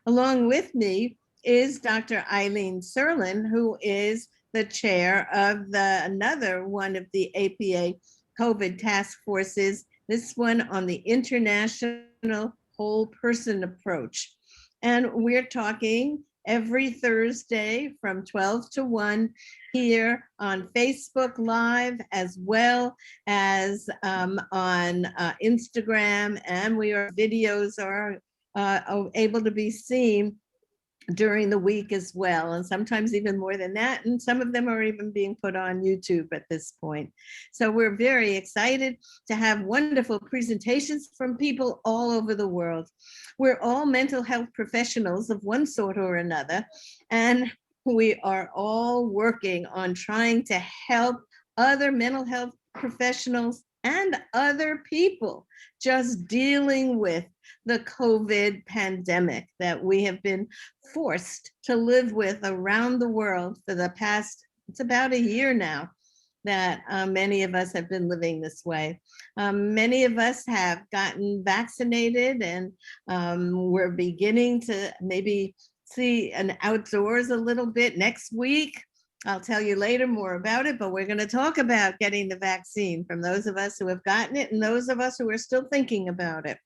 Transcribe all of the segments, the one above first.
Along with me is Dr. Eileen Serlin, who is the chair of another one of the APA COVID task forces, this one on the international whole person approach. And we're talking every Thursday from 12 to 1 here on Facebook Live, as well as on Instagram, and videos are able to be seen during the week as well, and sometimes even more than that. And some of them are even being put on YouTube at this point. So we're very excited to have wonderful presentations from people all over the world. We're all mental health professionals of one sort or another, and we are all working on trying to help other mental health professionals and other people just dealing with the COVID pandemic that we have been forced to live with around the world for the past, it's about a year now that many of us have been living this way. Many of us have gotten vaccinated, and we're beginning to maybe see an outdoors a little bit next week. I'll tell you later more about it, but we're going to talk about getting the vaccine from those of us who have gotten it and those of us who are still thinking about it.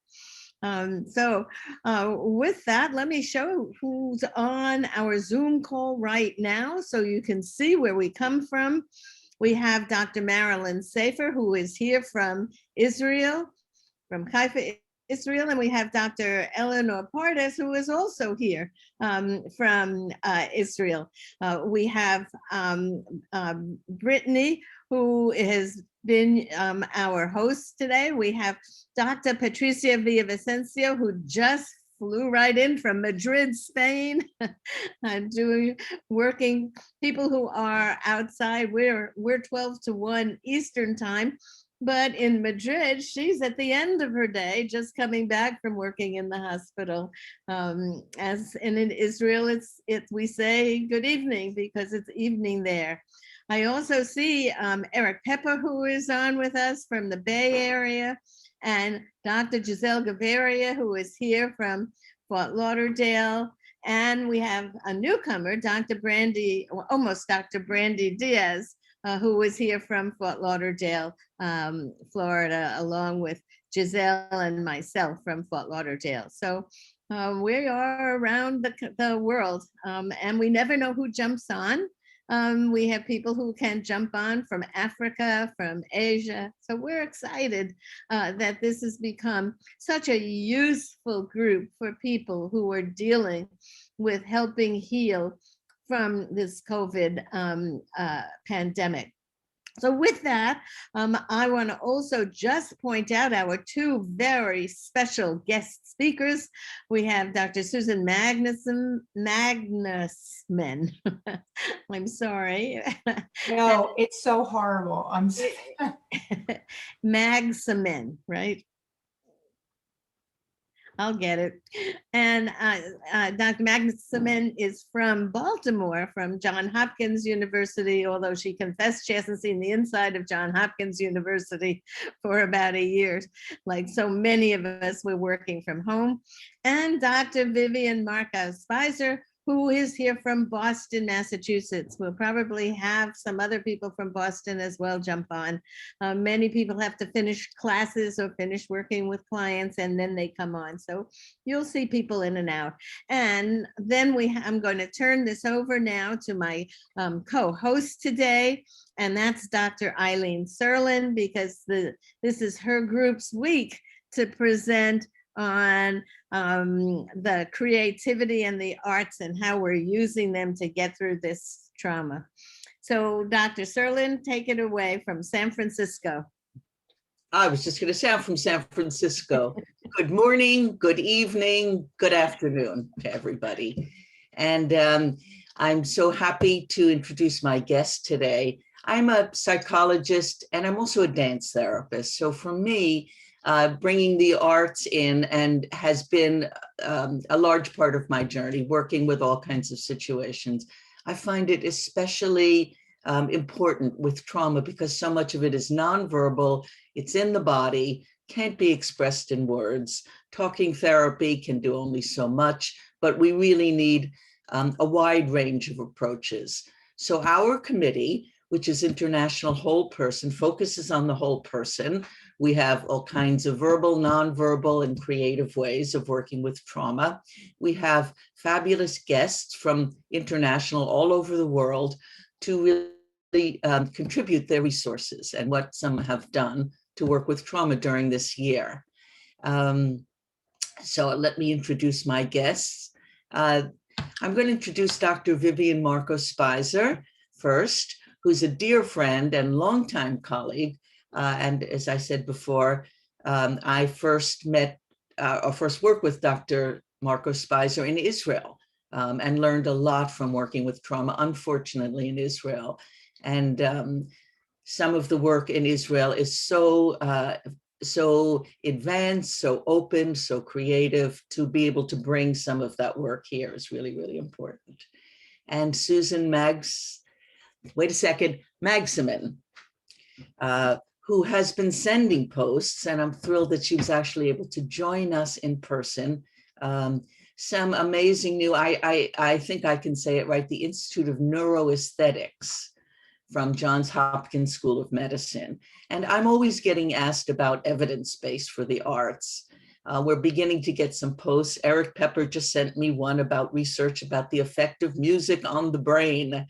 With that, let me show who's on our Zoom call right now so you can see where we come from. We have Dr. Marilyn Safer, who is here from Israel, from Haifa, Israel, and we have Dr. Eleanor Pardes, who is also here from Israel. We have Brittany, who has been our host today. We have Dr. Patricia Villavicencio, who just flew right in from Madrid, Spain, working. People who are outside, we're 12 to 1 Eastern time, but in Madrid, she's at the end of her day, just coming back from working in the hospital. And in Israel, we say good evening because it's evening there. I also see Eric Pepper, who is on with us from the Bay Area, and Dr. Giselle Gaviria, who is here from Fort Lauderdale. And we have a newcomer, Dr. Brandy Diaz, who is here from Fort Lauderdale, Florida, along with Giselle and myself from Fort Lauderdale. So we are around the world, and we never know who jumps on. We have people who can jump on from Africa, from Asia. So we're excited that this has become such a useful group for people who are dealing with helping heal from this COVID pandemic. So with that, I want to also just point out our two very special guest speakers. We have Dr. Susan Magnusson. I'm sorry. No, it's so horrible. I'm sorry. Magsamen, right? I'll get it. And Dr. Magnuson is from Baltimore, from Johns Hopkins University, although she confessed she hasn't seen the inside of Johns Hopkins University for about a year. Like so many of us, we're working from home. And Dr. Vivian Marcos Spicer, who is here from Boston, Massachusetts. We'll probably have some other people from Boston as well jump on. Many people have to finish classes or finish working with clients, and then they come on. So you'll see people in and out. And then I'm going to turn this over now to my co-host today, and that's Dr. Eileen Serlin, because this is her group's week to present on the creativity and the arts and how we're using them to get through this trauma. So Dr. Serlin, take it away from San Francisco. I was just going to say I'm from San Francisco. Good morning, good evening, good afternoon to everybody. And I'm so happy to introduce my guest today. I'm a psychologist and I'm also a dance therapist. So for me, bringing the arts in and has been a large part of my journey, working with all kinds of situations. I find it especially important with trauma because so much of it is nonverbal, it's in the body, can't be expressed in words. Talking therapy can do only so much, but we really need a wide range of approaches. So our committee, which is International Whole Person, focuses on the whole person. We have all kinds of verbal, nonverbal, and creative ways of working with trauma. We have fabulous guests from international all over the world to really contribute their resources and what some have done to work with trauma during this year. So let me introduce my guests. I'm going to introduce Dr. Vivian Marco Spicer first, who's a dear friend and longtime colleague. And as I said before, I first worked with Dr. Marco Spicer in Israel and learned a lot from working with trauma, unfortunately, in Israel. And some of the work in Israel is so advanced, so open, so creative. To be able to bring some of that work here is really, really important. And Susan Magsamen, who has been sending posts, and I'm thrilled that she was actually able to join us in person. Some amazing new, I think I can say it right, the Institute of Neuroaesthetics from Johns Hopkins School of Medicine. And I'm always getting asked about evidence-based for the arts. We're beginning to get some posts. Eric Pepper just sent me one about research about the effect of music on the brain.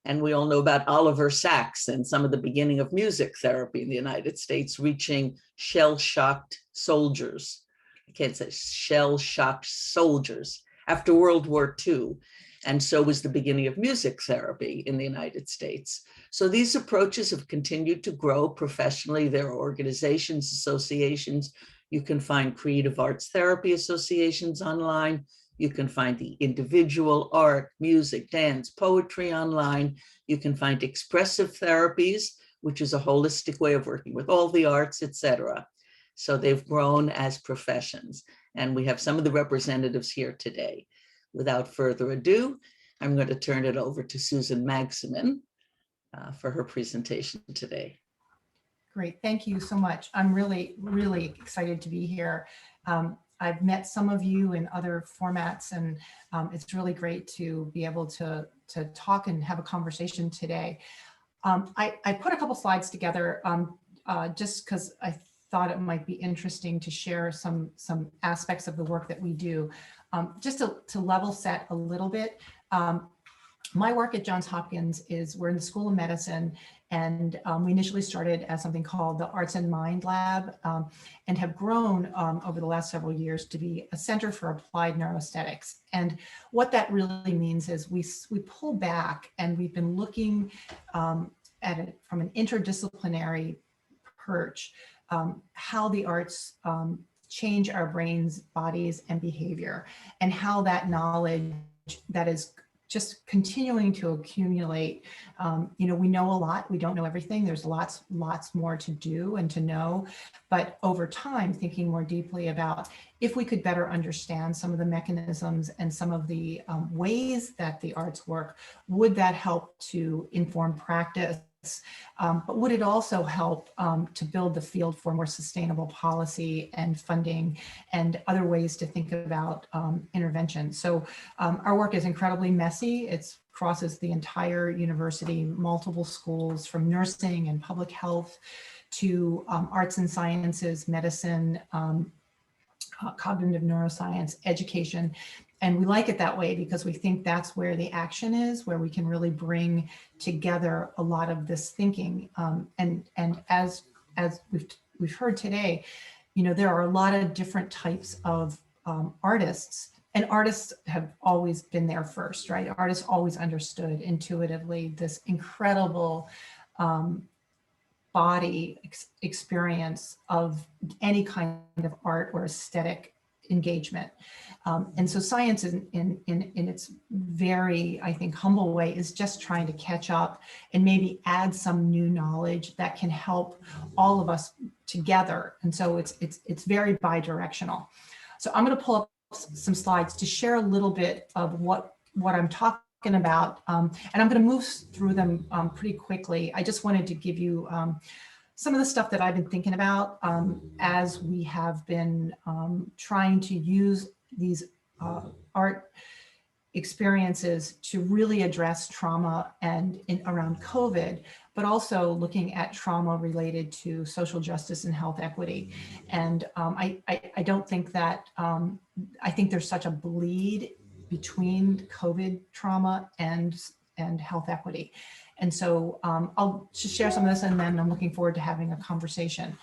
And we all know about Oliver Sacks and some of the beginning of music therapy in the United States, reaching shell-shocked soldiers. I can't say shell-shocked soldiers after World War II. And so was the beginning of music therapy in the United States. So these approaches have continued to grow professionally. There are organizations, associations. You can find creative arts therapy associations online. You can find the individual art, music, dance, poetry online. You can find expressive therapies, which is a holistic way of working with all the arts, etc. So they've grown as professions. And we have some of the representatives here today. Without further ado, I'm going to turn it over to Susan Magsamen for her presentation today. Great, thank you so much. I'm really, really excited to be here. I've met some of you in other formats, and it's really great to be able to talk and have a conversation today. I put a couple slides together just because I thought it might be interesting to share some aspects of the work that we do. Just to level set a little bit, my work at Johns Hopkins is we're in the School of Medicine, and we initially started as something called the Arts and Mind Lab and have grown over the last several years to be a center for applied neuroaesthetics. And what that really means is we pull back, and we've been looking at it from an interdisciplinary perch, how the arts change our brains, bodies, and behavior, and how that knowledge that is just continuing to accumulate. We know a lot, we don't know everything. There's lots more to do and to know, but over time, thinking more deeply about if we could better understand some of the mechanisms and some of the ways that the arts work, would that help to inform practice? But would it also help to build the field for more sustainable policy and funding and other ways to think about intervention? So our work is incredibly messy. It crosses the entire university, multiple schools, from nursing and public health to arts and sciences, medicine, cognitive neuroscience, education. And we like it that way because we think that's where the action is, where we can really bring together a lot of this thinking. And as we've heard today, there are a lot of different types of artists, and artists have always been there first, right? Artists always understood intuitively this incredible body experience of any kind of art or aesthetic engagement. And so science in its very, I think, humble way is just trying to catch up and maybe add some new knowledge that can help all of us together. And so it's very bi-directional. So I'm going to pull up some slides to share a little bit of what I'm talking about. And I'm going to move through them pretty quickly. I just wanted to give you some of the stuff that I've been thinking about as we have been trying to use these art experiences to really address trauma and around COVID, but also looking at trauma related to social justice and health equity. And I don't think that, I think there's such a bleed between COVID trauma and health equity. And so I'll just share some of this, and then I'm looking forward to having a conversation.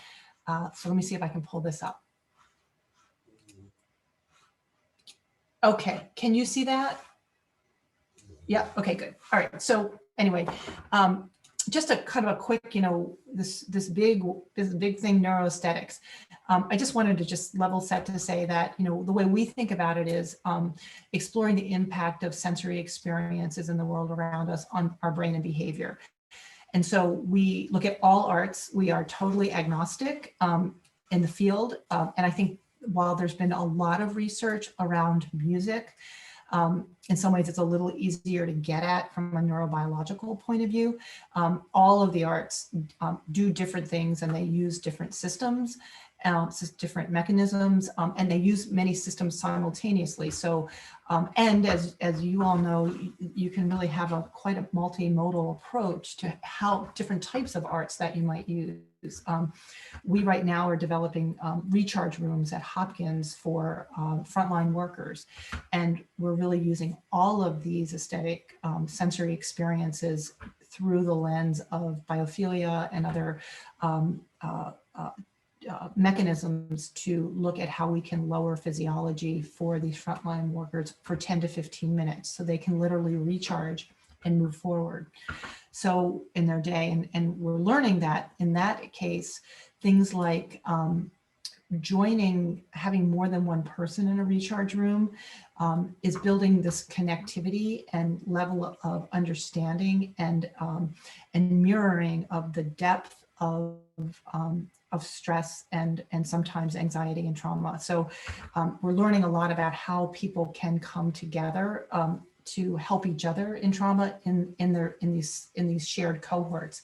So let me see if I can pull this up. Okay, can you see that? Yeah, okay, good. All right, so anyway, just a kind of a quick, this big thing, neuroaesthetics. I just wanted to just level set to say that, the way we think about it is exploring the impact of sensory experiences in the world around us on our brain and behavior. And so we look at all arts. We are totally agnostic in the field. And I think while there's been a lot of research around music, in some ways it's a little easier to get at from a neurobiological point of view. All of the arts do different things, and they use different systems, different mechanisms, and they use many systems simultaneously. So, and as you all know, you can really have quite a multimodal approach to how different types of arts that you might use. We right now are developing recharge rooms at Hopkins for frontline workers. And we're really using all of these aesthetic sensory experiences through the lens of biophilia and other mechanisms to look at how we can lower physiology for these frontline workers for 10 to 15 minutes so they can literally recharge and move forward. So in their day, and we're learning that in that case, things like having more than one person in a recharge room is building this connectivity and level of understanding and mirroring of the depth of stress and sometimes anxiety and trauma. So we're learning a lot about how people can come together to help each other in trauma in these shared cohorts.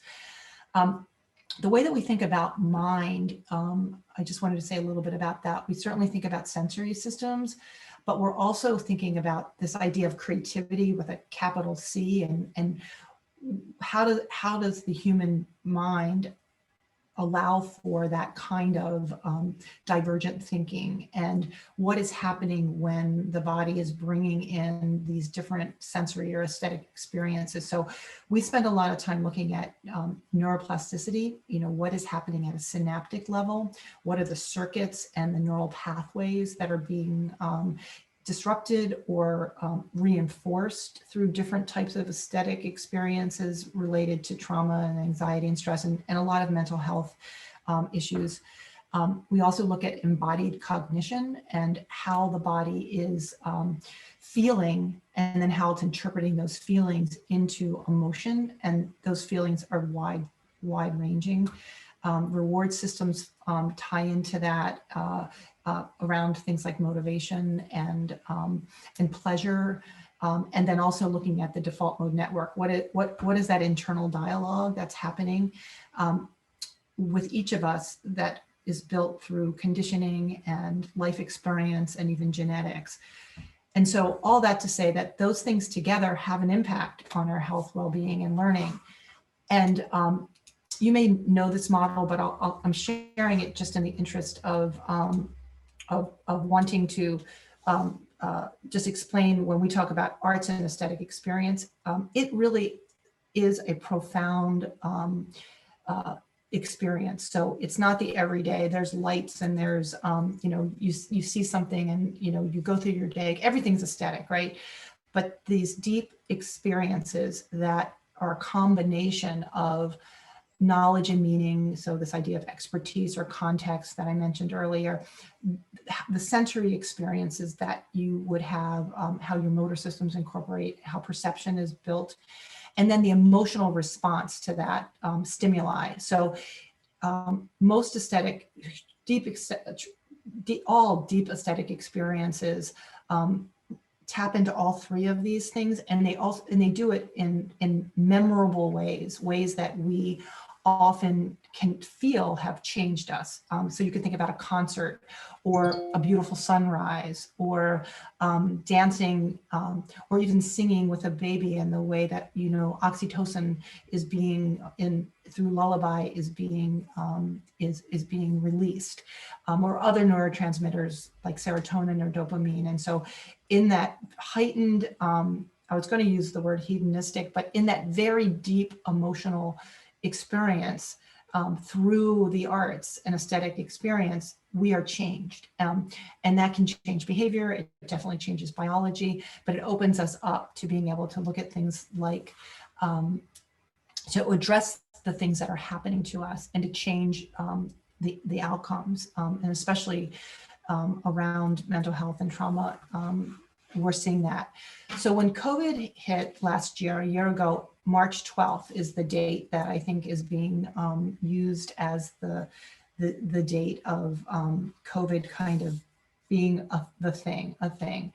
The way that we think about mind, I just wanted to say a little bit about that. We certainly think about sensory systems, but we're also thinking about this idea of creativity with a capital C, and how does the human mind allow for that kind of divergent thinking, and what is happening when the body is bringing in these different sensory or aesthetic experiences. So we spend a lot of time looking at neuroplasticity, what is happening at a synaptic level, what are the circuits and the neural pathways that are being disrupted or reinforced through different types of aesthetic experiences related to trauma and anxiety and stress and a lot of mental health issues. We also look at embodied cognition and how the body is feeling, and then how it's interpreting those feelings into emotion. And those feelings are wide ranging. Reward systems tie into that around things like motivation and pleasure, and then also looking at the default mode network. What is that internal dialogue that's happening with each of us that is built through conditioning and life experience and even genetics. And so all that to say that those things together have an impact on our health, well-being, and learning. And you may know this model, but I'm sharing it just in the interest of wanting to just explain when we talk about arts and aesthetic experience, it really is a profound experience. So it's not the everyday. There's lights and there's, you see something and, you go through your day, everything's aesthetic, right? But these deep experiences that are a combination of knowledge and meaning, so this idea of expertise or context that I mentioned earlier, the sensory experiences that you would have, how your motor systems incorporate, how perception is built, and then the emotional response to that stimuli. So most aesthetic, all deep aesthetic experiences tap into all three of these things, and they do it in memorable ways that we often can feel have changed us. So you can think about a concert or a beautiful sunrise or dancing or even singing with a baby, and the way that, you know, oxytocin is being through lullaby is being released, or other neurotransmitters like serotonin or dopamine. And so in that heightened, I was going to use the word hedonistic, but in that very deep emotional experience, through the arts and aesthetic experience, we are changed. And that can change behavior. It definitely changes biology, but it opens us up to being able to look at things like, to address the things that are happening to us and to change the outcomes, and especially around mental health and trauma. We're seeing that. So when COVID hit last year, a year ago, March 12th is the date that I think is being used as the date of COVID kind of being a thing.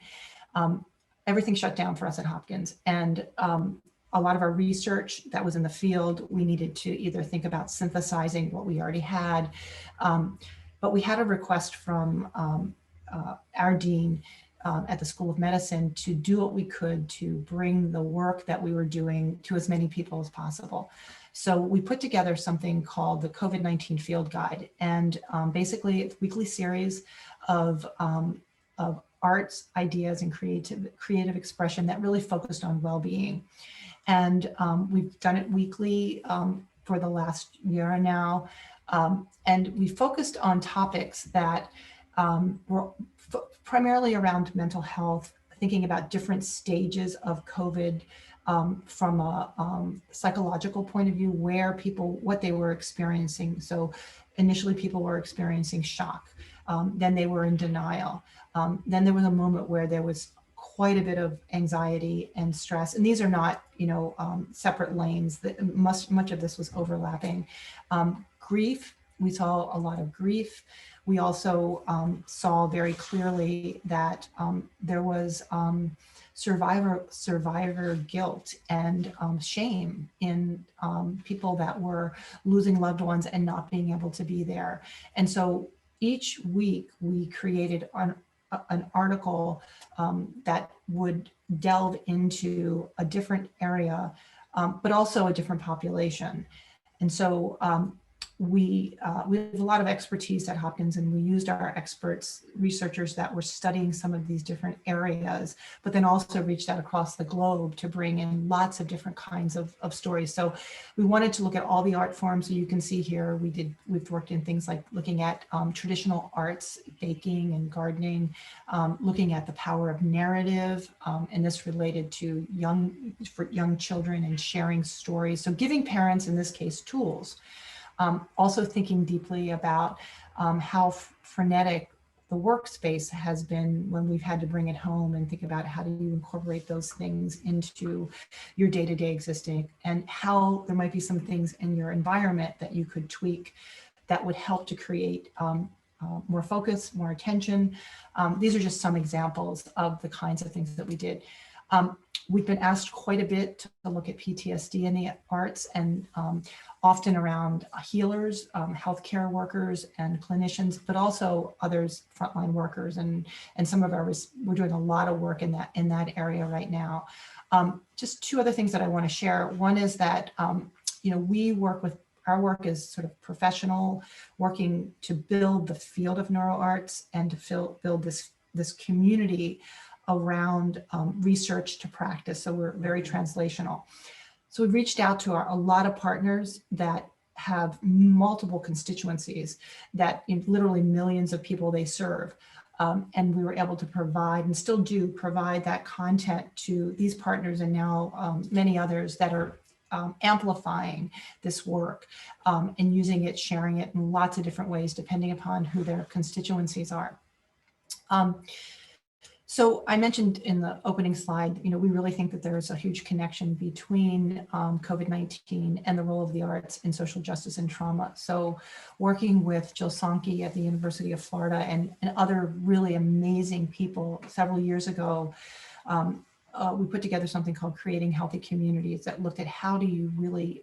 Everything shut down for us at Hopkins. And a lot of our research that was in the field, we needed to either think about synthesizing what we already had, but we had a request from our dean at the School of Medicine to do what we could to bring the work that we were doing to as many people as possible. So we put together something called the COVID-19 Field Guide, and basically it's a weekly series of arts, ideas, and creative expression that really focused on well-being. And we've done it weekly for the last year now, and we focused on topics that were primarily around mental health, thinking about different stages of COVID from a psychological point of view, where people, what they were experiencing. So initially people were experiencing shock, then they were in denial. Then there was a moment where there was quite a bit of anxiety and stress. And these are not, you know, separate lanes. Much of this was overlapping. Grief, we saw a lot of grief. We also saw very clearly that there was survivor guilt and shame in people that were losing loved ones and not being able to be there. And so each week we created an article that would delve into a different area, but also a different population. And so we have a lot of expertise at Hopkins, and we used our experts, researchers that were studying some of these different areas, but then also reached out across the globe to bring in lots of different kinds of stories. So we wanted to look at all the art forms. So you can see here, we've worked in things like looking at traditional arts, baking and gardening, looking at the power of narrative, and this related to young children and sharing stories. So giving parents, in this case, tools. Also thinking deeply about how frenetic the workspace has been when we've had to bring it home, and think about how do you incorporate those things into your day-to-day existing, and how there might be some things in your environment that you could tweak that would help to create more focus, more attention. These are just some examples of the kinds of things that we did. We've been asked quite a bit to look at PTSD in the arts, and often around healers, healthcare workers and clinicians, but also others, frontline workers, and some of we're doing a lot of work in that area right now. Just two other things that I want to share. One is that our work is sort of professional, working to build the field of neuroarts and to build this community around research to practice. So we're very translational. So we've reached out to a lot of partners that have multiple constituencies, that literally millions of people they serve. And we were able to provide, and still do provide, that content to these partners, and now many others that are amplifying this work and using it, sharing it in lots of different ways, depending upon who their constituencies are. So I mentioned in the opening slide, we really think that there is a huge connection between COVID-19 and the role of the arts in social justice and trauma. So working with Jill Sankey at the University of Florida and other really amazing people several years ago, we put together something called Creating Healthy Communities that looked at how do you really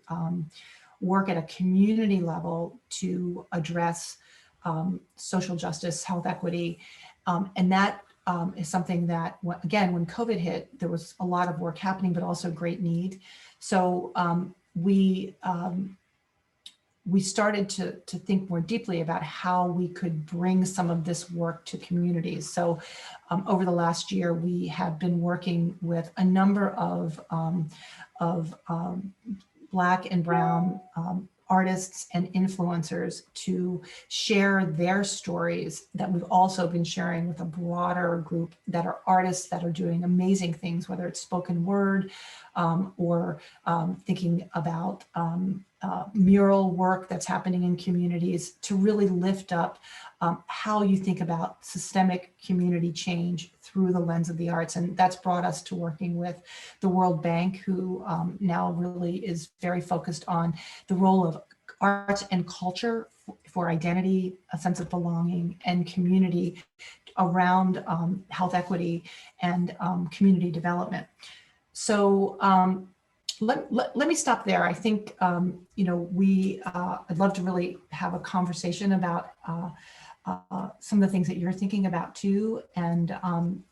work at a community level to address social justice, health equity. And that is something that, again, when COVID hit, there was a lot of work happening, but also great need. So we started to think more deeply about how we could bring some of this work to communities. So over the last year, we have been working with a number of Black and Brown artists and influencers to share their stories that we've also been sharing with a broader group that are artists that are doing amazing things, whether it's spoken word or thinking about mural work that's happening in communities to really lift up how you think about systemic community change through the lens of the arts. And that's brought us to working with the World Bank, who now really is very focused on the role of arts and culture for identity, a sense of belonging, and community around health equity and community development. So let me stop there. I think, I'd love to really have a conversation about some of the things that you're thinking about too, and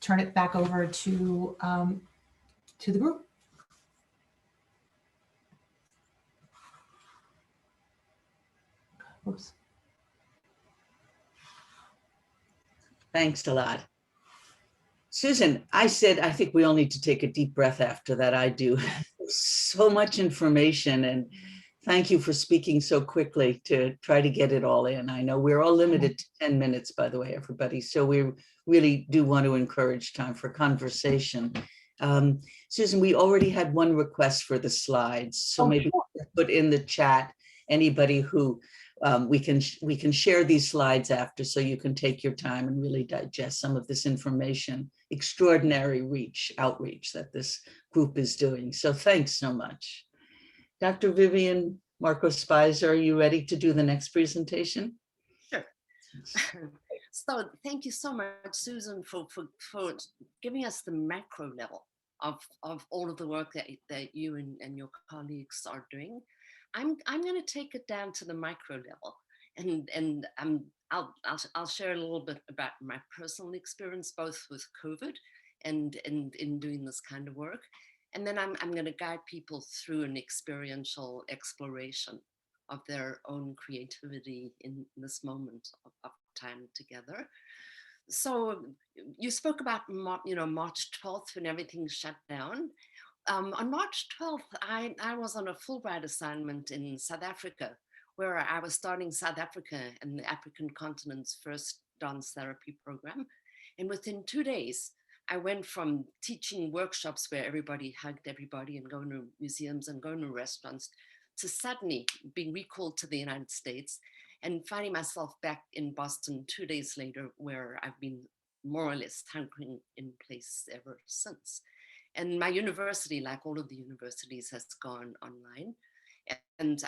turn it back over to the group. Oops. Thanks a lot. Susan, I said, I think we all need to take a deep breath after that. I do. So much information, and thank you for speaking so quickly to try to get it all in. I know we're all limited to 10 minutes, by the way, everybody. So we really do want to encourage time for conversation. Susan, we already had one request for the slides. So maybe put in the chat anybody who we can share these slides after, so you can take your time and really digest some of this information. Extraordinary outreach that this group is doing. So thanks so much. Dr. Vivian Marcos Spicer, are you ready to do the next presentation? Sure. So thank you so much, Susan, for giving us the macro level of all of the work that you and your colleagues are doing. I'm going to take it down to the micro level, and I'll share a little bit about my personal experience, both with COVID and in doing this kind of work. And then I'm going to guide people through an experiential exploration of their own creativity in this moment of time together. So you spoke about, March 12th when everything shut down. On March 12th, I was on a Fulbright assignment in South Africa, where I was starting South Africa and the African continent's first dance therapy program. And within 2 days, I went from teaching workshops where everybody hugged everybody and going to museums and going to restaurants to suddenly being recalled to the United States and finding myself back in Boston 2 days later, where I've been more or less hunkering in place ever since. And my university, like all of the universities, has gone online. And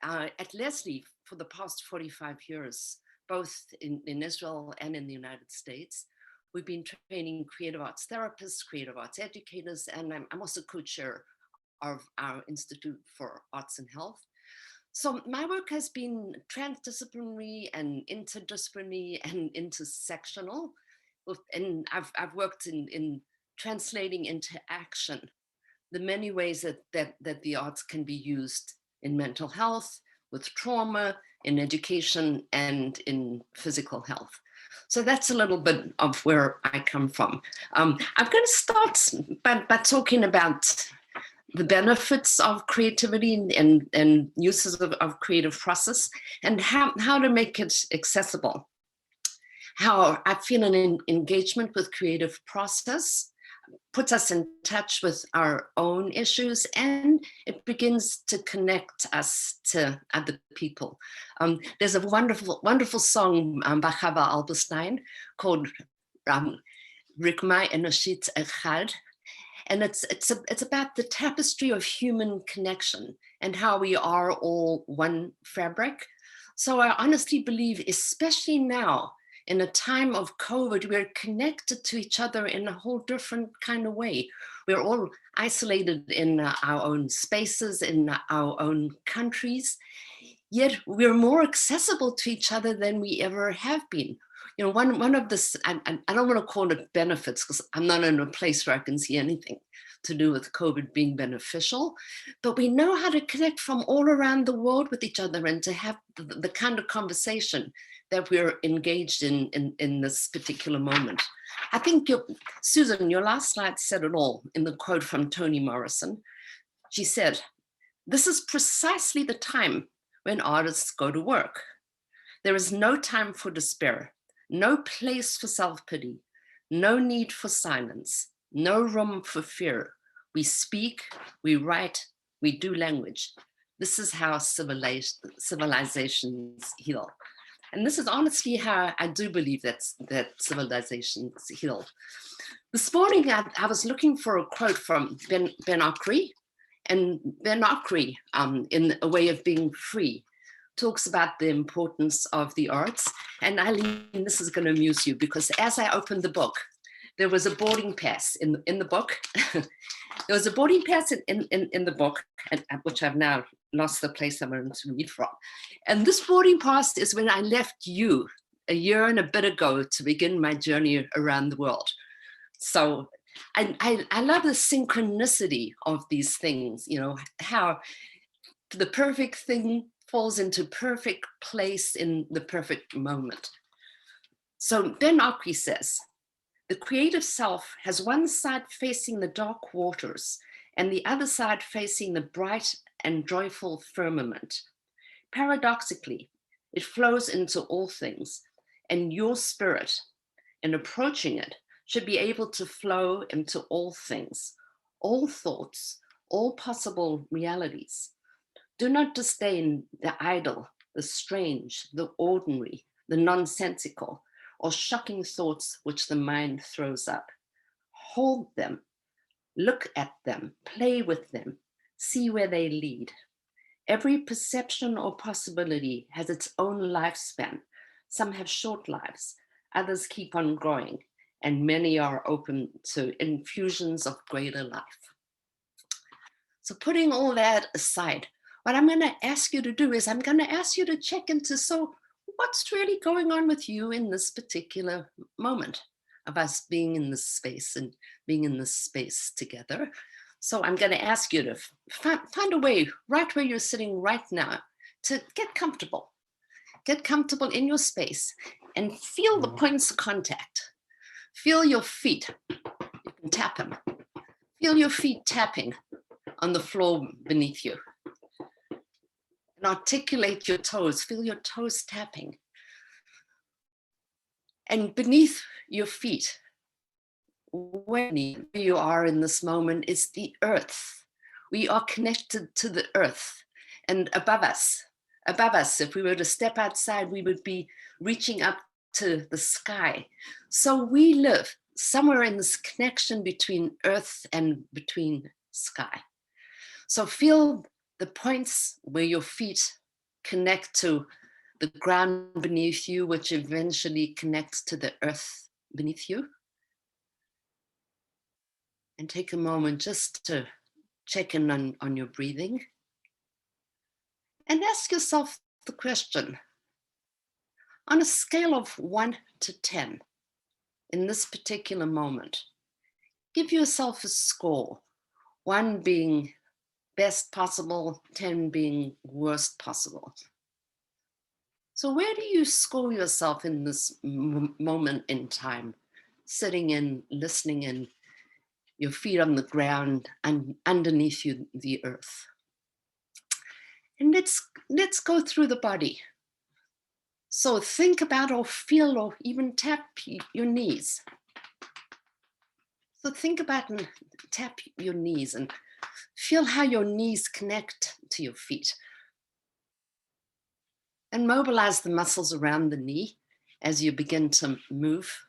at Leslie, for the past 45 years, both in Israel and in the United States, we've been training creative arts therapists, creative arts educators, and I'm also co-chair of our Institute for Arts and Health. So my work has been transdisciplinary and interdisciplinary and intersectional. And I've worked in translating into action the many ways that the arts can be used in mental health, with trauma, in education, and in physical health. So that's a little bit of where I come from. I'm going to start by talking about the benefits of creativity and uses of creative process, and how to make it accessible. How I feel an engagement with creative process puts us in touch with our own issues, and it begins to connect us to other people. There's a wonderful song by Chava Alberstein called Rikmai Enoshit Echad. And it's about the tapestry of human connection and how we are all one fabric. So I honestly believe, especially now, in a time of COVID, we're connected to each other in a whole different kind of way. We're all isolated in our own spaces, in our own countries, yet we're more accessible to each other than we ever have been. You know, one of this, I don't want to call it benefits because I'm not in a place where I can see anything to do with COVID being beneficial, but we know how to connect from all around the world with each other and to have the kind of conversation that we're engaged in this particular moment. I think, Susan, your last slide said it all in the quote from Toni Morrison. She said, "This is precisely the time when artists go to work. There is no time for despair, no place for self-pity, no need for silence, no room for fear. We speak, we write, we do language. This is how civilizations heal." And this is honestly how I do believe that civilizations heal. This morning, I was looking for a quote from Ben Okri, and Ben Okri, in A Way of Being Free, talks about the importance of the arts. And Eileen, this is going to amuse you, because as I opened the book, there was a boarding pass in the book. There was a boarding pass in the book, which I've now lost the place I'm going to read from. And this boarding pass is when I left you a year and a bit ago to begin my journey around the world. So I love the synchronicity of these things, you know, how the perfect thing falls into perfect place in the perfect moment. So Ben Okri says, "The creative self has one side facing the dark waters and the other side facing the bright and joyful firmament. Paradoxically, it flows into all things, and your spirit, in approaching it, should be able to flow into all things, all thoughts, all possible realities. Do not disdain the idle, the strange, the ordinary, the nonsensical, or shocking thoughts which the mind throws up. Hold them, look at them, play with them, see where they lead. Every perception or possibility has its own lifespan. Some have short lives, others keep on growing, and many are open to infusions of greater life." So putting all that aside, what I'm going to ask you to do is I'm going to ask you to check into, so what's really going on with you in this particular moment of us being in this space and being in this space together. So I'm going to ask you to find a way right where you're sitting right now to get comfortable in your space and feel the points of contact. Feel your feet, you can tap them. Feel your feet tapping on the floor beneath you. And articulate your toes, feel your toes tapping. And beneath your feet, where you are in this moment, is the earth. We are connected to the earth. And above us, if we were to step outside, we would be reaching up to the sky. So we live somewhere in this connection between earth and between sky. So feel the points where your feet connect to the ground beneath you, which eventually connects to the earth beneath you. And take a moment just to check in on your breathing. And ask yourself the question, on a scale of 1 to 10, in this particular moment, give yourself a score, 1 being best possible, 10 being worst possible. So where do you score yourself in this moment in time, sitting in, listening in, your feet on the ground and underneath you, the earth? And let's go through the body. So think about or feel or even tap your knees. So think about and tap your knees and feel how your knees connect to your feet. And mobilize the muscles around the knee as you begin to move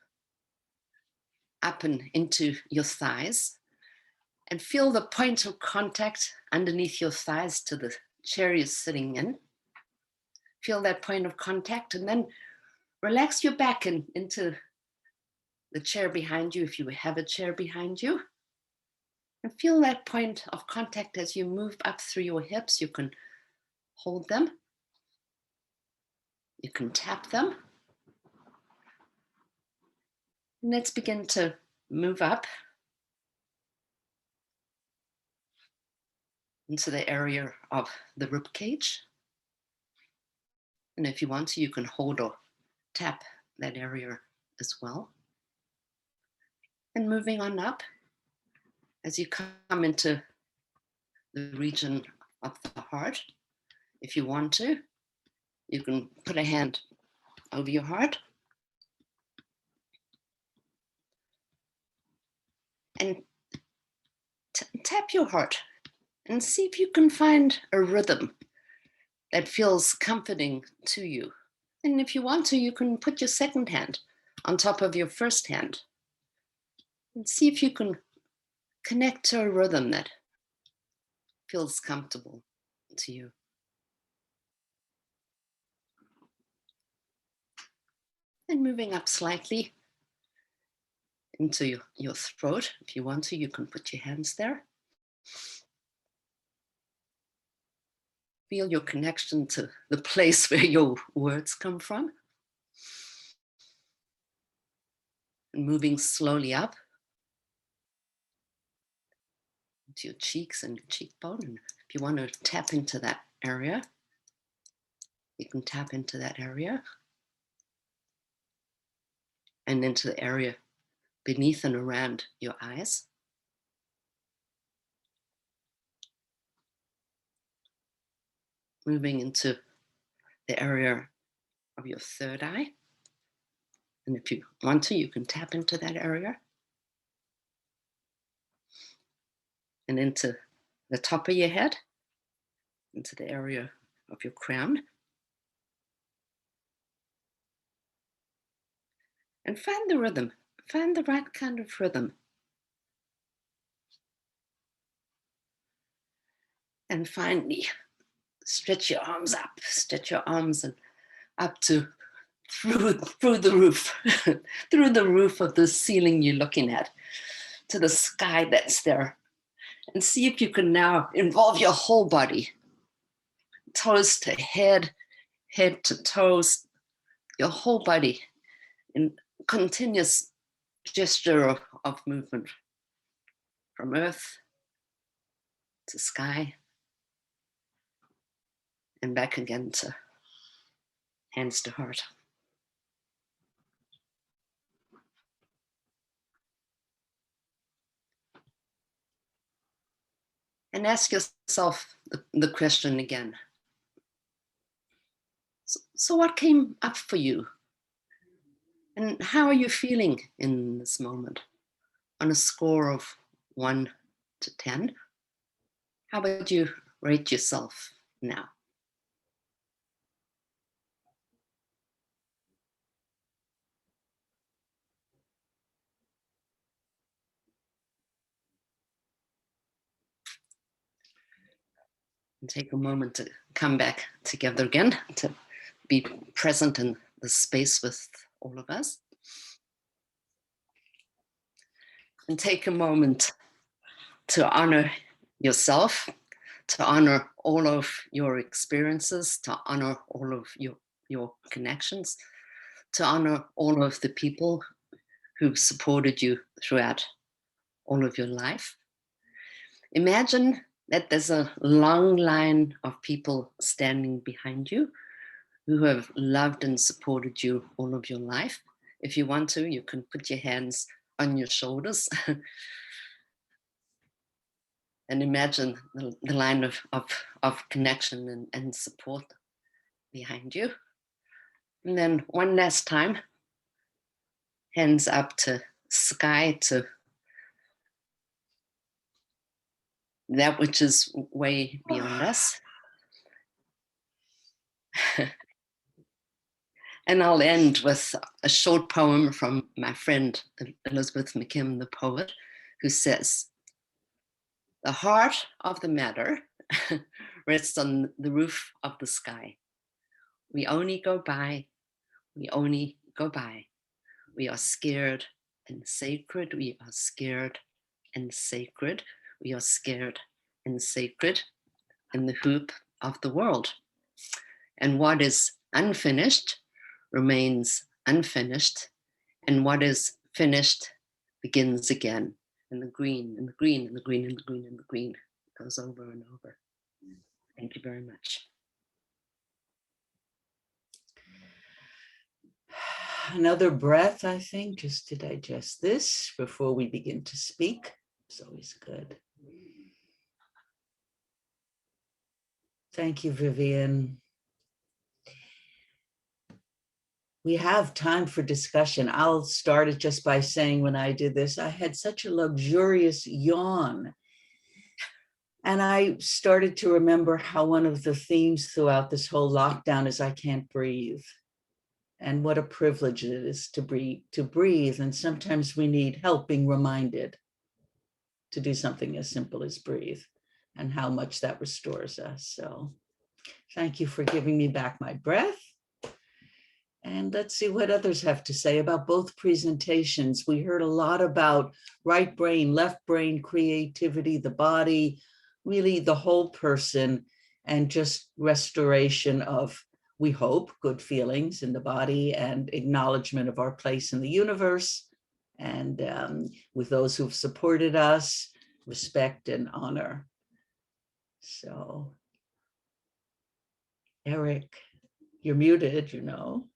up and into your thighs. And feel the point of contact underneath your thighs to the chair you're sitting in. Feel that point of contact, and then relax your back into the chair behind you if you have a chair behind you. And feel that point of contact as you move up through your hips. You can hold them. You can tap them. And let's begin to move up into the area of the rib cage. And if you want to, you can hold or tap that area as well. And moving on up, as you come into the region of the heart, if you want to, you can put a hand over your heart and tap your heart and see if you can find a rhythm that feels comforting to you. And if you want to, you can put your second hand on top of your first hand and see if you can connect to a rhythm that feels comfortable to you. And moving up slightly into your throat. If you want to, you can put your hands there. Feel your connection to the place where your words come from. And moving slowly up into your cheeks and your cheekbone. And if you want to tap into that area, you can tap into that area. And into the area beneath and around your eyes. Moving into the area of your third eye. And if you want to, you can tap into that area. And into the top of your head, into the area of your crown. And find the rhythm, find the right kind of rhythm. And finally, stretch your arms up, stretch your arms and up to through the roof, through the roof of the ceiling you're looking at, to the sky that's there. And see if you can now involve your whole body, toes to head, head to toes, your whole body in continuous gesture of movement from earth to sky and back again to hands to heart. And ask yourself the question again. So what came up for you? And how are you feeling in this moment? On a score of 1 to 10, how would you rate yourself now? And take a moment to come back together again, to be present in the space with all of us. And take a moment to honor yourself, to honor all of your experiences, to honor all of your connections, to honor all of the people who supported you throughout all of your life. Imagine that there's a long line of people standing behind you who have loved and supported you all of your life. If you want to, you can put your hands on your shoulders and imagine the line of connection and support behind you. And then one last time, hands up to sky, to that which is way beyond us. And I'll end with a short poem from my friend Elizabeth McKim, the poet, who says, "The heart of the matter rests on the roof of the sky. We only go by, we only go by. We are scared and sacred, we are scared and sacred. We are scared and sacred in the hoop of the world. And what is unfinished remains unfinished. And what is finished begins again. And the green, and the green, and the green, and the green, and the green goes over and over. Thank you very much. Another breath, I think, just to digest this before we begin to speak. It's always good. Thank you, Vivian. We have time for discussion. I'll start it just by saying when I did this, I had such a luxurious yawn. And I started to remember how one of the themes throughout this whole lockdown is I can't breathe. And what a privilege it is to breathe. And sometimes we need help being reminded to do something as simple as breathe and how much that restores us. So thank you for giving me back my breath. And let's see what others have to say about both presentations. We heard a lot about right brain, left brain, creativity, the body, really the whole person, and just restoration of, we hope, good feelings in the body and acknowledgement of our place in the universe. And with those who've supported us, respect and honor. So, Eric, you're muted, you know.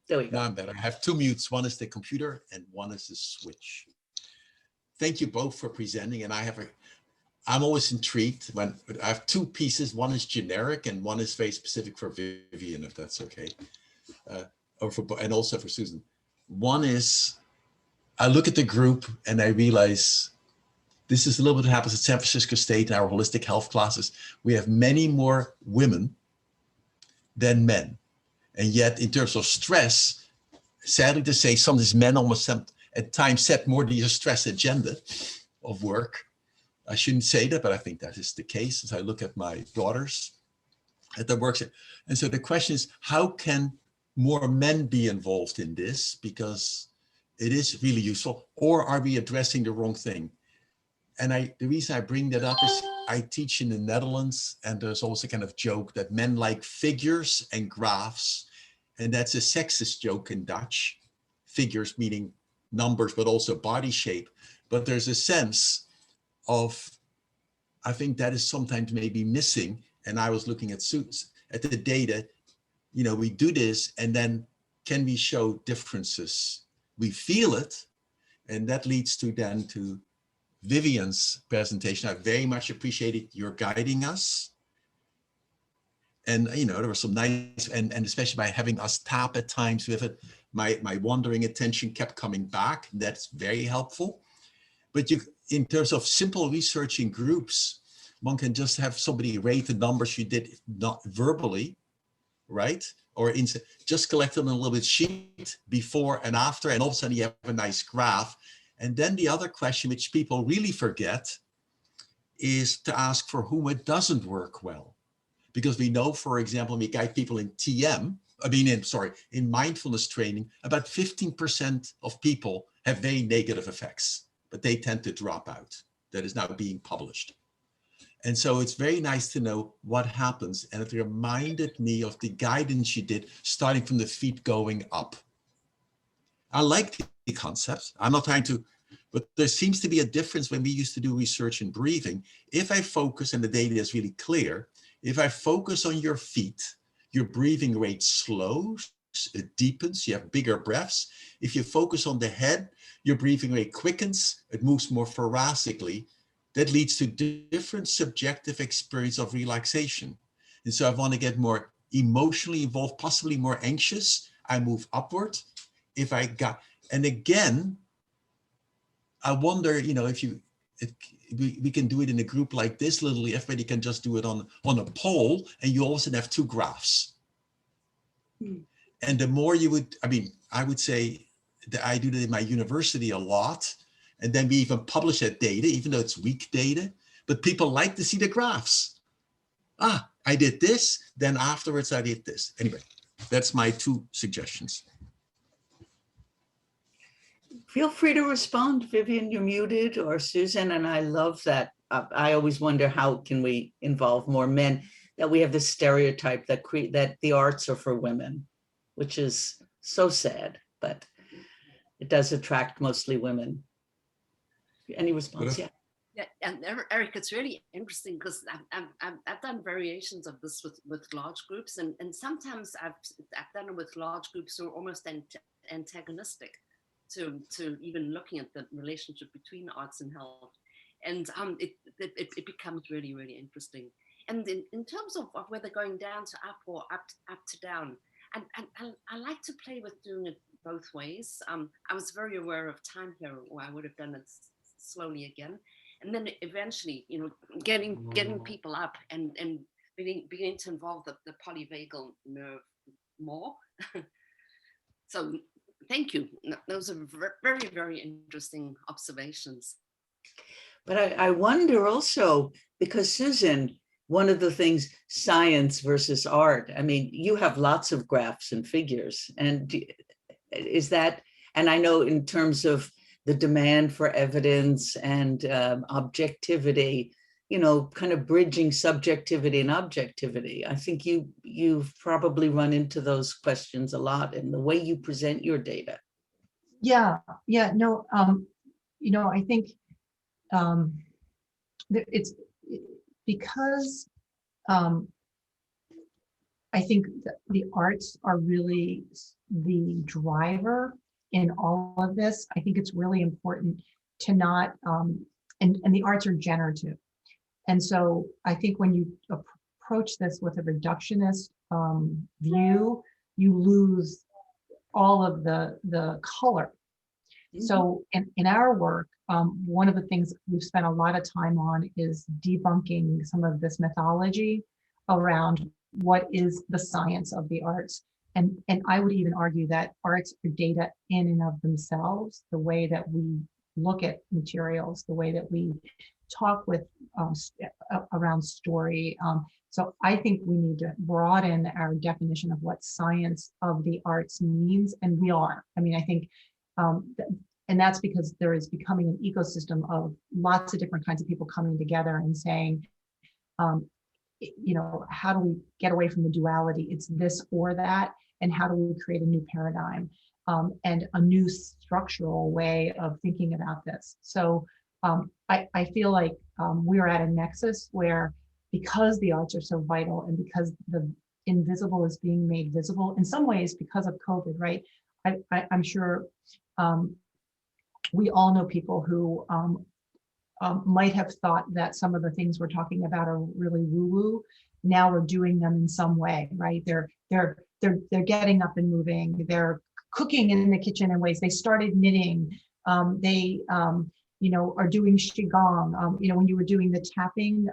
There we go. Now I'm better. I have two mutes. One is the computer and one is the switch. Thank you both for presenting. And I'm always intrigued when I have two pieces. One is generic and one is very specific for Vivian, if that's okay. And also for Susan. One is, I look at the group and I realize this is a little bit what happens at San Francisco State in our holistic health classes. We have many more women than men. And yet in terms of stress, sadly to say, some of these men almost at times set more the stress agenda of work. I shouldn't say that, but I think that is the case as I look at my daughters at their work. And so the question is, how can more men be involved in this? Because it is really useful. Or are we addressing the wrong thing? And the reason I bring that up is I teach in the Netherlands, and there's always a kind of joke that men like figures and graphs. And that's a sexist joke in Dutch. Figures meaning numbers, but also body shape. But there's a sense of, I think that is sometimes maybe missing. And I was looking at the data, you know, we do this and then can we show differences? We feel it. And that leads to Vivian's presentation. I very much appreciated your guiding us. And, you know, there was some nice, and especially by having us tap at times with it, my wandering attention kept coming back. That's very helpful. But in terms of simple research in groups, one can just have somebody rate the numbers you did not verbally, right? Or just collect them on a little bit sheet before and after, and all of a sudden you have a nice graph. And then the other question, which people really forget, is to ask for whom it doesn't work well. Because we know, for example, we guide people in in mindfulness training, about 15% of people have very negative effects, but they tend to drop out. That is now being published. And so it's very nice to know what happens. And it reminded me of the guidance you did, starting from the feet going up. I like the concept. I'm not trying to, but there seems to be a difference when we used to do research in breathing. If I focus, and the data is really clear, if I focus on your feet, your breathing rate slows, it deepens, you have bigger breaths. If you focus on the head, your breathing rate quickens, it moves more thoracically. That leads to different subjective experience of relaxation. And so I want to get more emotionally involved, possibly more anxious, I move upward. And again, I wonder, you know, if we can do it in a group like this, literally everybody can just do it on a poll, and you also have two graphs. And the more you would, I would say that I do that in my university a lot. And then we even publish that data, even though it's weak data, but people like to see the graphs. I did this, then afterwards I did this. Anyway, that's my two suggestions. Feel free to respond, Vivian, you're muted, or Susan, and I love that. I always wonder how can we involve more men, that we have this stereotype that that the arts are for women, which is so sad, but it does attract mostly women. Any response? Yeah. Yeah, and Eric, it's really interesting because I've done variations of this with large groups, and sometimes I've done it with large groups who are almost antagonistic to even looking at the relationship between arts and health, and it becomes really, really interesting. And in terms of whether going down to up or up to down, and I like to play with doing it both ways. I was very aware of time here, or I would have done it slowly again. And then eventually, you know, getting people up and beginning to involve the polyvagal nerve more. So thank you. Those are very, very interesting observations. But I wonder also, because Susan, one of the things, science versus art, I mean, you have lots of graphs and figures, and is that, and I know in terms of the demand for evidence and objectivity, you know, kind of bridging subjectivity and objectivity. I think you've probably run into those questions a lot in the way you present your data. Yeah, no, you know, I think it's because I think the arts are really the driver in all of this. I think it's really important to not, and the arts are generative. And so I think when you approach this with a reductionist view, you lose all of the color. Mm-hmm. So in our work, one of the things we've spent a lot of time on is debunking some of this mythology around what is the science of the arts. And I would even argue that arts are data in and of themselves, the way that we look at materials, the way that we talk with around story. So I think we need to broaden our definition of what science of the arts means, and we are. I mean, I think, and that's because there is becoming an ecosystem of lots of different kinds of people coming together and saying, you know, how do we get away from the duality? It's this or that, and how do we create a new paradigm and a new structural way of thinking about this? So I feel like we're at a nexus where, because the arts are so vital and because the invisible is being made visible, in some ways because of COVID, right? I'm sure we all know people who might have thought that some of the things we're talking about are really woo-woo. Now we're doing them in some way, right? They're getting up and moving. They're cooking in the kitchen in ways. They started knitting. They you know, are doing qigong. You know, when you were doing the tapping,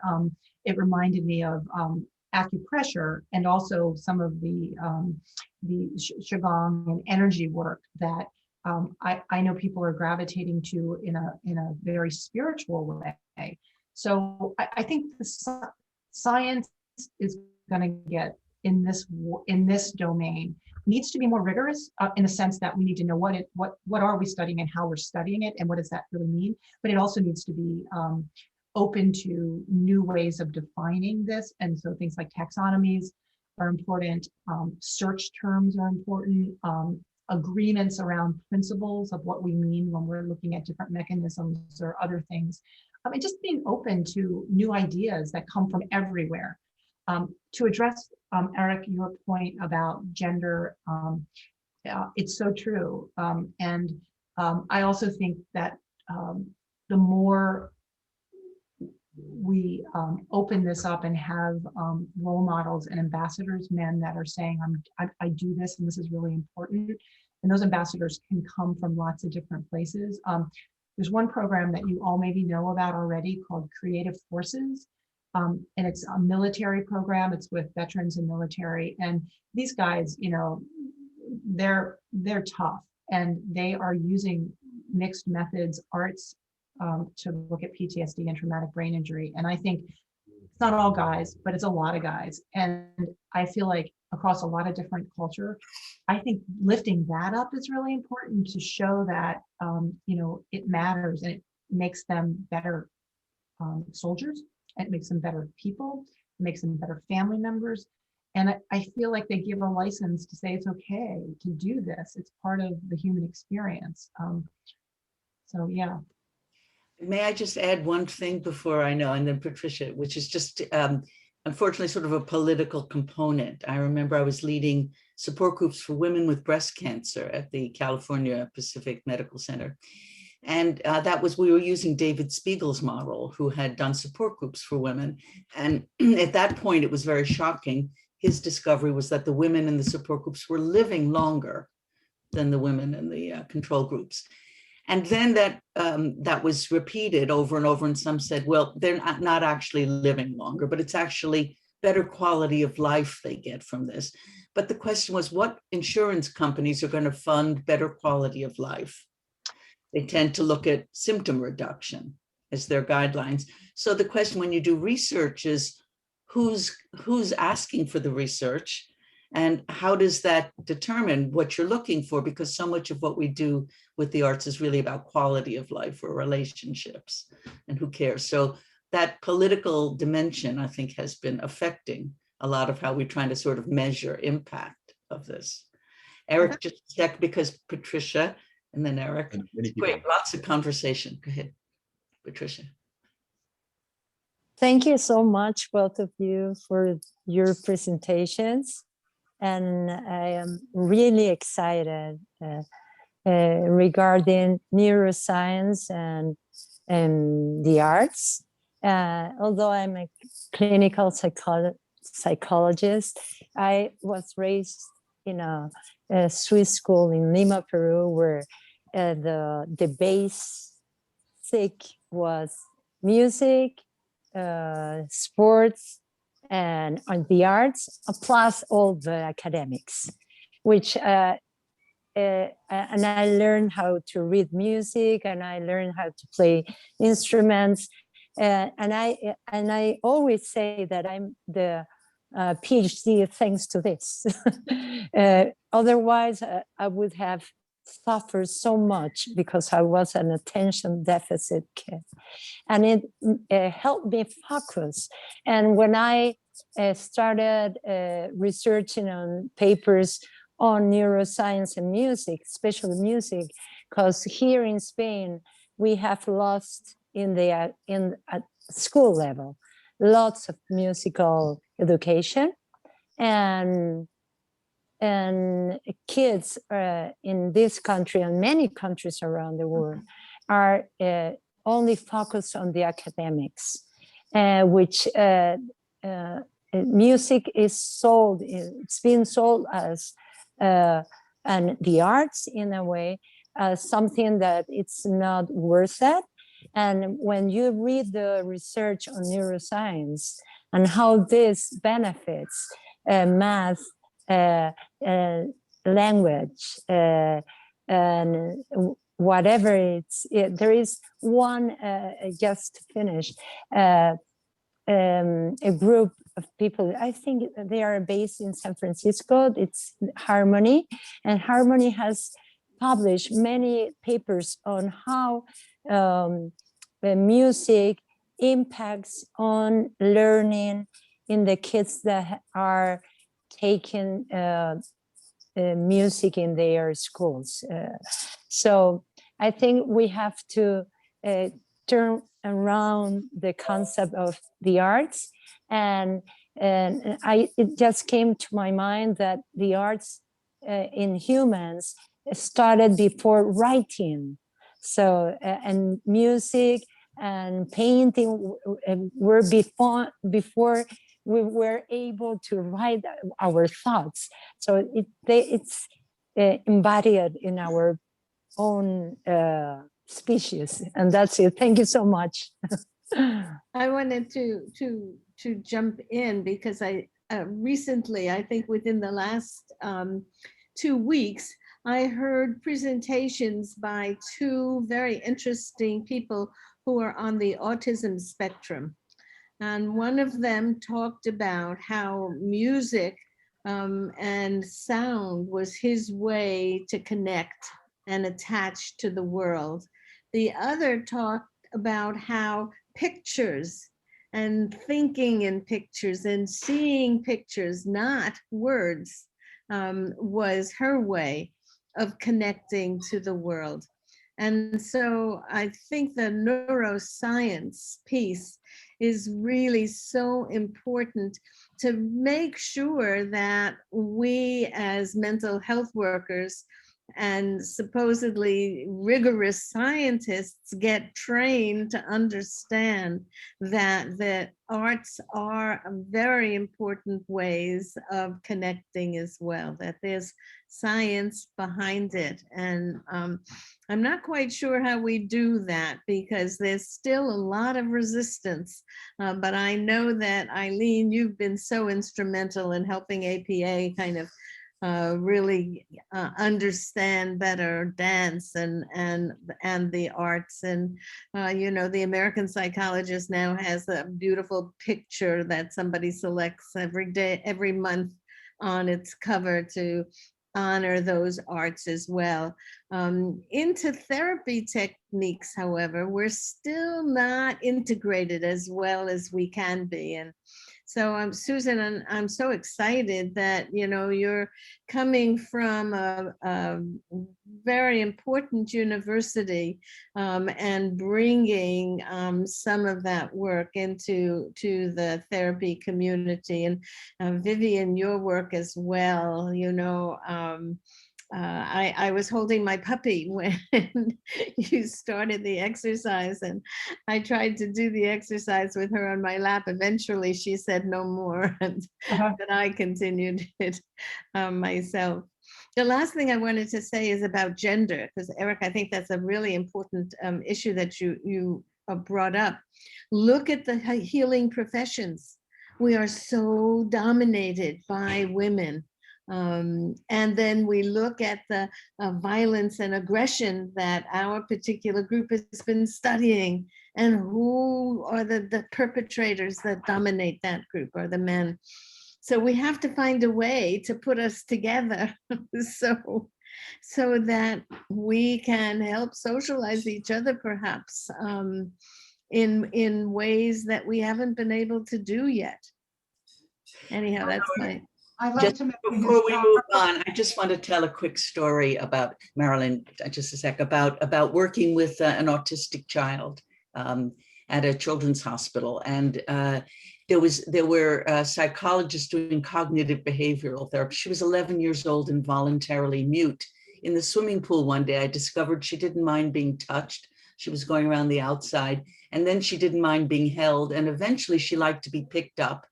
it reminded me of acupressure and also some of the qigong and energy work that I know people are gravitating to in a very spiritual way. So I think the science is going to get in this domain needs to be more rigorous in the sense that we need to know what are we studying and how we're studying it and what does that really mean. But it also needs to be open to new ways of defining this. And so things like taxonomies are important. Search terms are important. Agreements around principles of what we mean when we're looking at different mechanisms or other things. And just being open to new ideas that come from everywhere. To address, Eric, your point about gender, it's so true. And I also think that the more we open this up and have role models and ambassadors, men that are saying, I do this and this is really important. And those ambassadors can come from lots of different places. There's one program that you all maybe know about already called Creative Forces. And it's a military program. It's with veterans and military. And these guys, you know, they're tough and they are using mixed methods, arts, to look at PTSD and traumatic brain injury. And I think it's not all guys, but it's a lot of guys. And I feel like across a lot of different culture. I think lifting that up is really important to show that, it matters and it makes them better soldiers. It makes them better people. It makes them better family members. And I feel like they give a license to say it's okay to do this. It's part of the human experience. So yeah. May I just add one thing before I know, and then Patricia, which is just unfortunately sort of a political component. I remember I was leading support groups for women with breast cancer at the California Pacific Medical Center. And we were using David Spiegel's model, who had done support groups for women. And at that point, it was very shocking. His discovery was that the women in the support groups were living longer than the women in the control groups. And then that was repeated over and over, and some said, well, they're not actually living longer, but it's actually better quality of life they get from this. But the question was, what insurance companies are going to fund better quality of life? They tend to look at symptom reduction as their guidelines. So the question when you do research is, who's asking for the research? And how does that determine what you're looking for? Because so much of what we do with the arts is really about quality of life or relationships, and who cares? So that political dimension, I think, has been affecting a lot of how we're trying to sort of measure impact of this. Eric, just check, because Patricia and then Eric. And many people. Great, lots of conversation. Go ahead, Patricia. Thank you so much, both of you, for your presentations. And I am really excited regarding neuroscience and the arts. Although I'm a clinical psychologist, I was raised in a Swiss school in Lima, Peru, where the basic was music, sports, and on the arts, plus all the academics, which and I learned how to read music, and I learned how to play instruments, and I always say that I'm the PhD thanks to this. Otherwise, I would have suffered so much because I was an attention deficit kid. And it helped me focus. And when I started researching on papers on neuroscience and music, especially music, because here in Spain, we have lost at school level, lots of musical education, and kids in this country and many countries around the world are only focused on the academics, which music is sold, it's being sold as, and the arts in a way, something that it's not worth it. And when you read the research on neuroscience and how this benefits math, language, and whatever there is one, just to finish, a group of people, I think they are based in San Francisco, it's Harmony, and Harmony has published many papers on how the music impacts on learning in the kids that are taking music in their schools. So I think we have to turn around the concept of the arts, and it just came to my mind that the arts in humans started before writing. So and music and painting were before we were able to write our thoughts. So it's embodied in our own species, and that's it. Thank you so much. I wanted to jump in because I recently, I think within the last 2 weeks, I heard presentations by two very interesting people who are on the autism spectrum. And one of them talked about how music and sound was his way to connect and attach to the world. The other talked about how pictures and thinking in pictures and seeing pictures, not words, was her way of connecting to the world. And so I think the neuroscience piece is really so important to make sure that we as mental health workers and supposedly rigorous scientists get trained to understand that arts are very important ways of connecting as well, that there's science behind it. And I'm not quite sure how we do that because there's still a lot of resistance. But I know that Eileen, you've been so instrumental in helping APA kind of really understand better dance and the arts. And you know, the American Psychologist now has a beautiful picture that somebody selects every day, every month on its cover to honor those arts as well. Into therapy techniques, however, we're still not integrated as well as we can be. And so Susan, and I'm so excited that, you know, you're coming from a very important university and bringing some of that work into the therapy community. And Vivian, your work as well, you know, I was holding my puppy when you started the exercise, and I tried to do the exercise with her on my lap. Eventually she said no more, and but I continued it myself. The last thing I wanted to say is about gender, because Eric, I think that's a really important issue that you brought up. Look at the healing professions. We are so dominated by women. And then we look at the violence and aggression that our particular group has been studying, and who are the perpetrators that dominate that group are the men. So we have to find a way to put us together so that we can help socialize each other, perhaps in ways that we haven't been able to do yet. Anyhow, that's my. I'd like Just to make before we move on, I just want to tell a quick story about Marilyn, just a sec, about working with an autistic child at a children's hospital. And there were psychologists doing cognitive behavioral therapy. She was 11 years old and voluntarily mute. In the swimming pool one day, I discovered she didn't mind being touched. She was going around the outside, and then she didn't mind being held. And eventually she liked to be picked up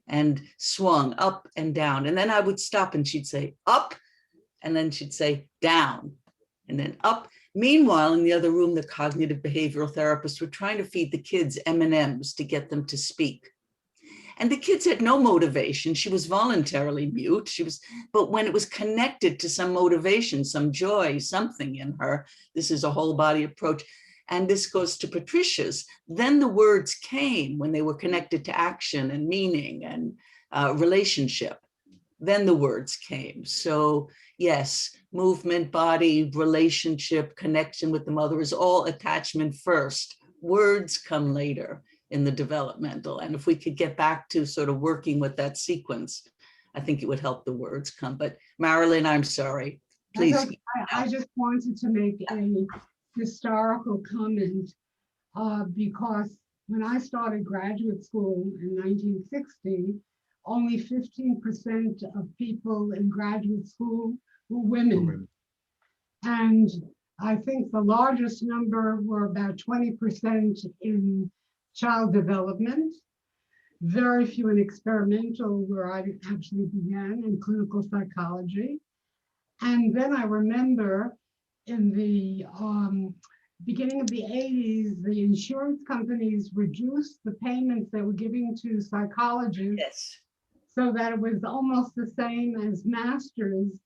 and swung up and down. And then I would stop and she'd say up, and then she'd say down, and then up. Meanwhile, in the other room, the cognitive behavioral therapists were trying to feed the kids M&Ms to get them to speak. And the kids had no motivation. She was voluntarily mute. But when it was connected to some motivation, some joy, something in her, this is a whole body approach. And this goes to Patricia's. Then the words came when they were connected to action and meaning and relationship. Then the words came. So yes, movement, body, relationship, connection with the mother is all attachment first. Words come later in the developmental. And if we could get back to sort of working with that sequence, I think it would help the words come. But Marilyn, I'm sorry, please. I just wanted to make a historical comment because when I started graduate school in 1960, only 15% of people in graduate school were women. And I think the largest number were about 20% in child development, very few in experimental, where I actually began, in clinical psychology. And then I remember in the beginning of the 80s, the insurance companies reduced the payments they were giving to psychologists, Yes. so that it was almost the same as masters.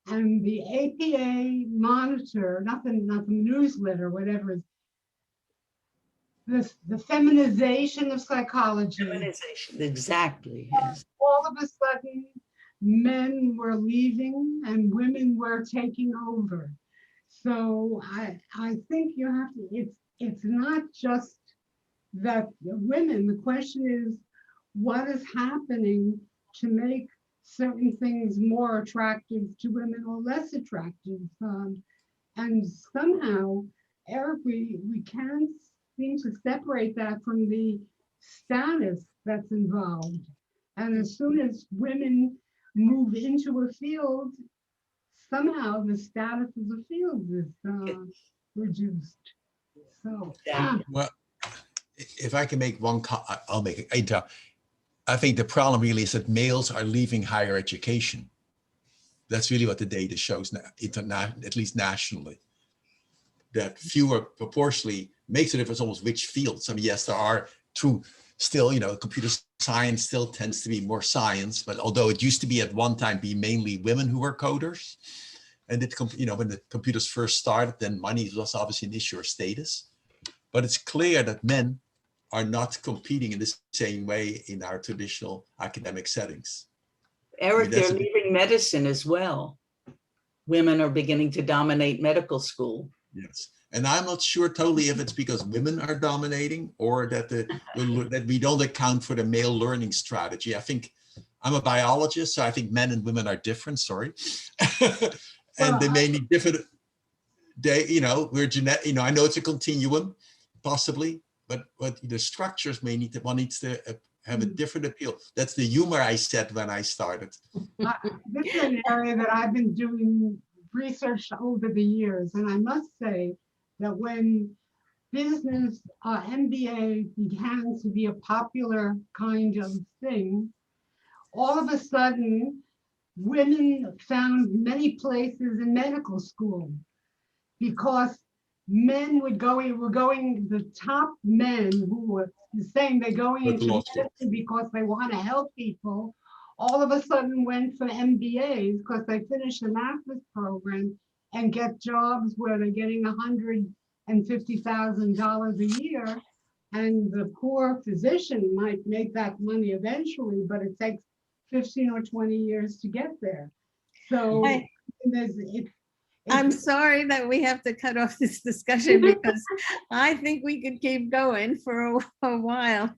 And the APA monitor, not the newsletter, whatever, the feminization of psychology. Feminization, exactly, yes. All of a sudden, men were leaving and women were taking over. So I think you have to, it's not just that the women, the question is what is happening to make certain things more attractive to women or less attractive. And somehow, Eric, we can't seem to separate that from the status that's involved. And as soon as women move into a field, somehow the status of the field is reduced. So, Well, if I can make one, I'll make it. I think the problem really is that males are leaving higher education. That's really what the data shows now, at least nationally. That fewer proportionally makes a difference almost which fields. I mean, yes, there are true still, computer science still tends to be more science, but although it used to be at one time be mainly women who were coders, and it, when the computers first started, then money was obviously an issue or status. But it's clear that men are not competing in the same way in our traditional academic settings. Eric, they're leaving medicine as well. Women are beginning to dominate medical school. Yes, and I'm not sure totally if it's because women are dominating or that that we don't account for the male learning strategy. I think I'm a biologist, so I think men and women are different. Sorry, and they may need different. We're genetic. I know it's a continuum, possibly, but the structures may need to. One needs to have a different appeal. That's the humor I said when I started. This is an area that I've been doing research over the years, and I must say that when business MBA began to be a popular kind of thing, all of a sudden women found many places in medical school because men were going, the top men who were saying they're going into medicine because they want to help people, all of a sudden went for MBAs because they finished the master's program and get jobs where they're getting $150,000 a year. And the poor physician might make that money eventually, but it takes 15 or 20 years to get there. So I'm sorry that we have to cut off this discussion because I think we could keep going for a while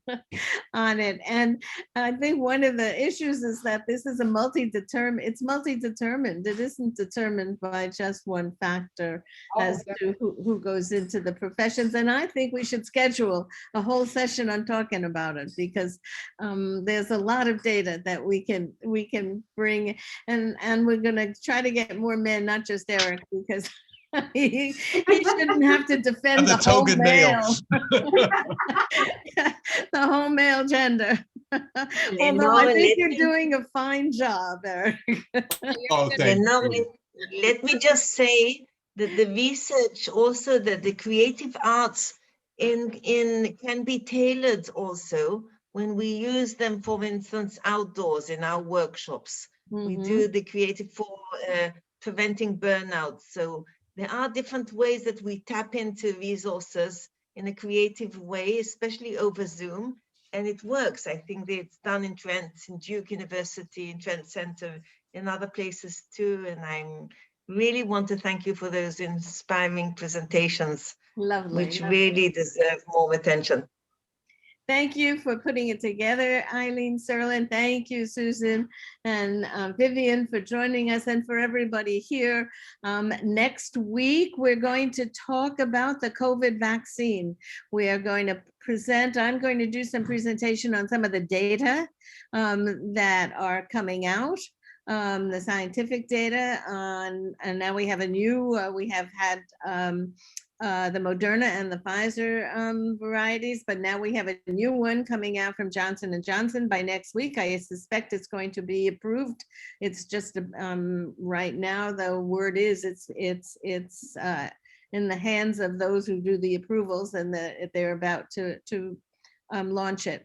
on it. And I think one of the issues is that this is it's multi-determined. It isn't determined by just one factor as to who goes into the professions. And I think we should schedule a whole session on talking about it because there's a lot of data that we can bring, and we're going to try to get more men, not just Eric, because he shouldn't have to defend the whole male, the whole male gender. Although I think you're doing a fine job, Eric. Oh, thank you. Let me just say that the research also that the creative arts can be tailored also when we use them, for instance, outdoors in our workshops. We do the creative for preventing burnout. So there are different ways that we tap into resources in a creative way, especially over Zoom, and it works. I think that it's done in Trent, in Duke University, in Trent Center, in other places too. And I really want to thank you for those inspiring presentations, which really deserve more attention. Thank you for putting it together, Eileen Serlin. Thank you, Susan and Vivian, for joining us, and for everybody here. Next week, we're going to talk about the COVID vaccine. We are going to I'm going to do some presentation on some of the data that are coming out. The scientific data and now we have a new, we have had the Moderna and the Pfizer varieties, but now we have a new one coming out from Johnson & Johnson by next week. I suspect it's going to be approved. It's just right now, the word is it's in the hands of those who do the approvals, and they're about to launch it.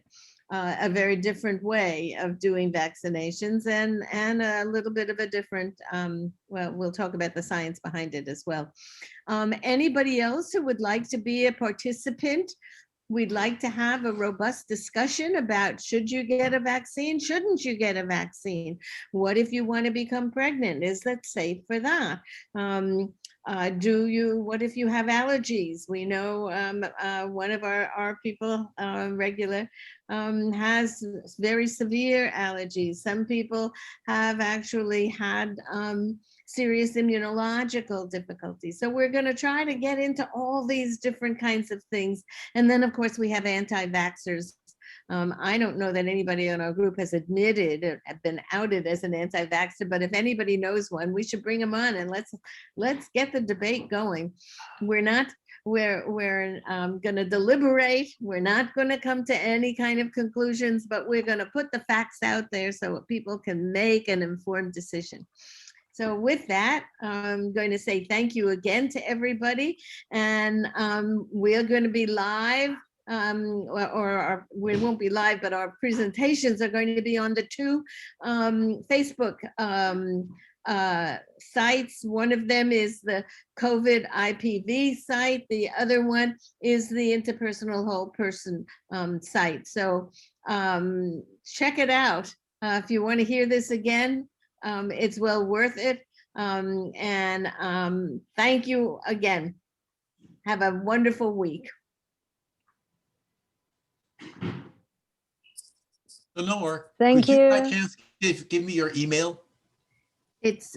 A very different way of doing vaccinations, and a little bit of a different, well, we'll talk about the science behind it as well. Anybody else who would like to be a participant, we'd like to have a robust discussion about should you get a vaccine, shouldn't you get a vaccine? What if you want to become pregnant? Is that safe for that? What if you have allergies? We know one of our people, regular, has very severe allergies. Some people have actually had serious immunological difficulties. So we're going to try to get into all these different kinds of things. And then, of course, we have anti-vaxxers. I don't know that anybody in our group has admitted or have been outed as an anti-vaxxer, but if anybody knows one, we should bring them on and let's get the debate going. We're going to deliberate. We're not going to come to any kind of conclusions, but we're going to put the facts out there so people can make an informed decision. So with that, I'm going to say thank you again to everybody. And we're going to be live, we won't be live, but our presentations are going to be on the two Facebook sites. One of them is the COVID IPV site. The other one is the interpersonal whole person site. So check it out. If you want to hear this again, it's well worth it. Thank you again. Have a wonderful week. Lenore, Thank could you by you. chance give me your email? It's